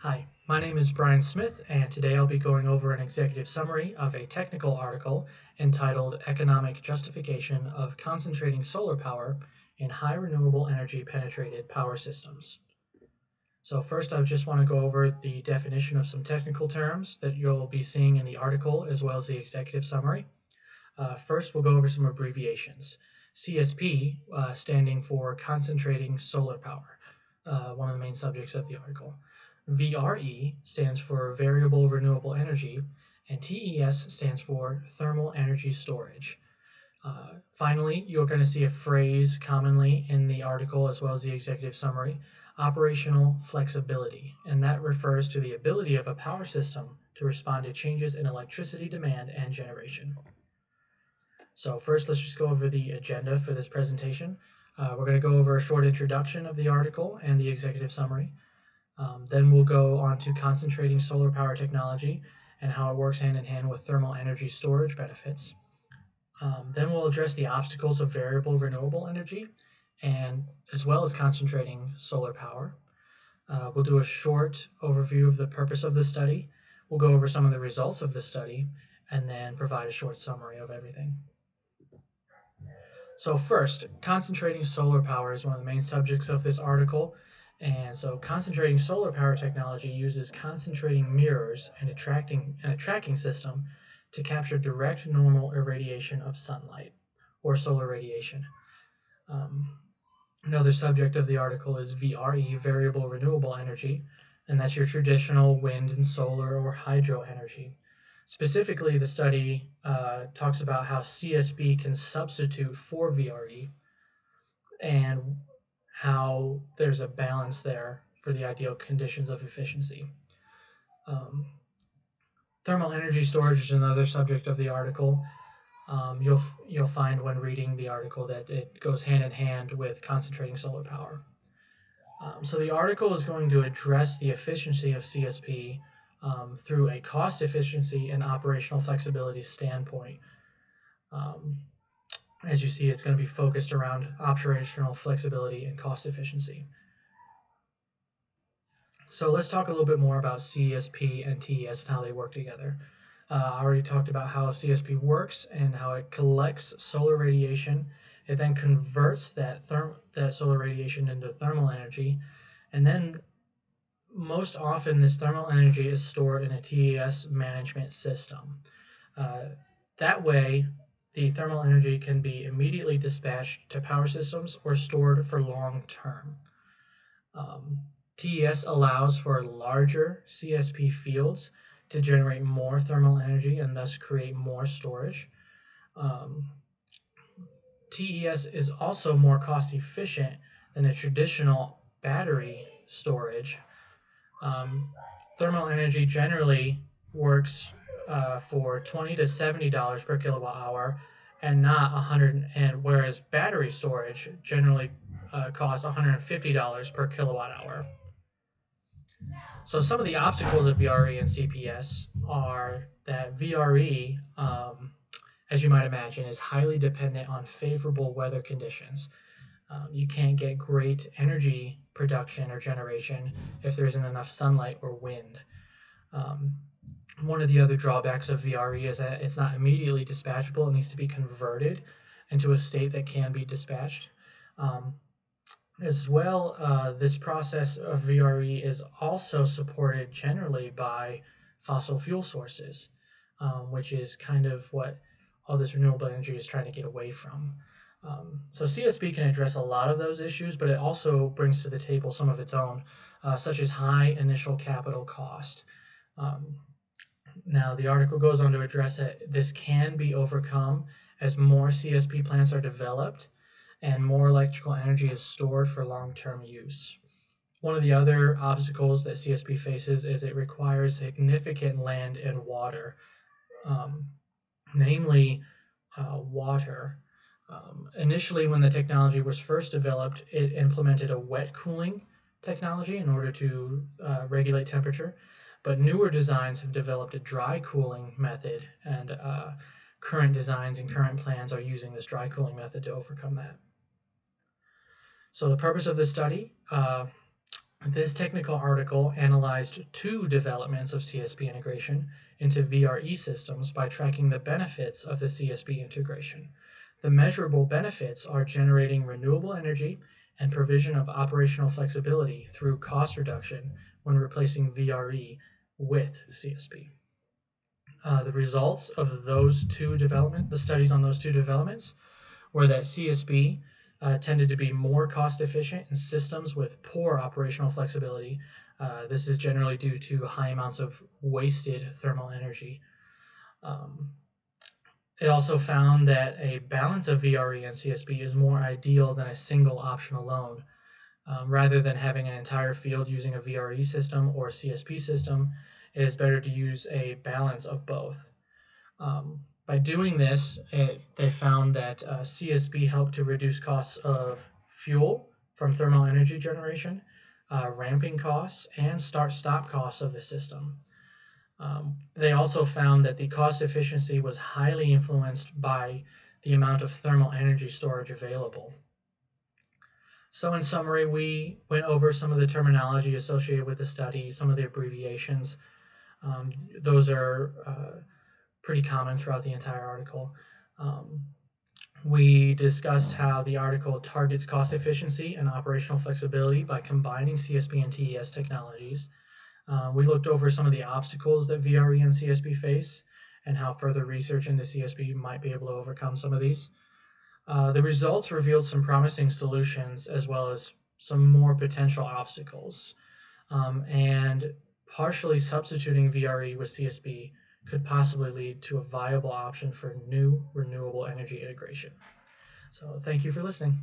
Hi, my name is Brian Smith, and today I'll be going over an executive summary of a technical article entitled Economic Justification of Concentrating Solar Power in High Renewable Energy Penetrated Power Systems. So first I just want to go over the definition of some technical terms that you'll be seeing in the article as well as the executive summary. First we'll go over some abbreviations. CSP standing for Concentrating Solar Power, one of the main subjects of the article. VRE stands for Variable Renewable Energy, and TES stands for Thermal Energy Storage. Finally, you're going to see a phrase commonly in the article as well as the executive summary, operational flexibility, and that refers to the ability of a power system to respond to changes in electricity demand and generation. So first, let's just go over the agenda for this presentation. We're going to go over a short introduction of the article and the executive summary. Then we'll go on to concentrating solar power technology and how it works hand in hand with thermal energy storage benefits. Then we'll address the obstacles of variable renewable energy and as well as concentrating solar power. We'll do a short overview of the purpose of the study. We'll go over some of the results of the study and then provide a short summary of everything. So first, concentrating solar power is one of the main subjects of this article. And so concentrating solar power technology uses concentrating mirrors and a tracking system to capture direct normal irradiation of sunlight or solar radiation. Another subject of the article is VRE, variable renewable energy, and that's your traditional wind and solar or hydro energy. Specifically, the study talks about how CSP can substitute for VRE and how there's a balance there for the ideal conditions of efficiency. Thermal energy storage is another subject of the article. You'll find when reading the article that it goes hand in hand with concentrating solar power. So the article is going to address the efficiency of CSP through a cost efficiency and operational flexibility standpoint. As you see, it's going to be focused around operational flexibility and cost efficiency. So let's talk a little bit more about CSP and TES and how they work together. I already talked about how CSP works and how it collects solar radiation. It then converts that solar radiation into thermal energy, and then most often this thermal energy is stored in a TES management system. That way, the thermal energy can be immediately dispatched to power systems or stored for long term. TES allows for larger CSP fields to generate more thermal energy and thus create more storage. TES is also more cost efficient than a traditional battery storage. Thermal energy generally works for $20 to $70 per kilowatt hour and not whereas battery storage generally costs $150 per kilowatt hour. So some of the obstacles of VRE and CPS are that VRE, as you might imagine, is highly dependent on favorable weather conditions. You can't get great energy production or generation if there isn't enough sunlight or wind. One of the other drawbacks of VRE is that it's not immediately dispatchable. It needs to be converted into a state that can be dispatched. As well, this process of VRE is also supported generally by fossil fuel sources, which is kind of what all this renewable energy is trying to get away from. So CSP can address a lot of those issues, but it also brings to the table some of its own, such as high initial capital cost. Now, the article goes on to address that this can be overcome as more CSP plants are developed and more electrical energy is stored for long-term use. One of the other obstacles that CSP faces is it requires significant land and water, namely water. Initially, when the technology was first developed, it implemented a wet cooling technology in order to regulate temperature, but newer designs have developed a dry cooling method, and current designs and current plans are using this dry cooling method to overcome that. So the purpose of this study, This technical article analyzed two developments of CSP integration into VRE systems by tracking the benefits of the CSP integration. The measurable benefits are generating renewable energy and provision of operational flexibility through cost reduction when replacing VRE with CSP. The results of the studies on those two developments, were that CSP tended to be more cost efficient in systems with poor operational flexibility. This is generally due to high amounts of wasted thermal energy. It also found that a balance of VRE and CSP is more ideal than a single option alone. Rather than having an entire field using a VRE system or a CSP system, it is better to use a balance of both. By doing this, they found that CSP helped to reduce costs of fuel from thermal energy generation, ramping costs, and start-stop costs of the system. They also found that the cost efficiency was highly influenced by the amount of thermal energy storage available. So in summary, we went over some of the terminology associated with the study, some of the abbreviations. Those are pretty common throughout the entire article. We discussed how the article targets cost efficiency and operational flexibility by combining CSP and TES technologies. We looked over some of the obstacles that VRE and CSP face and how further research into CSP might be able to overcome some of these. The results revealed some promising solutions as well as some more potential obstacles. And partially substituting VRE with CSP could possibly lead to a viable option for new renewable energy integration. So thank you for listening.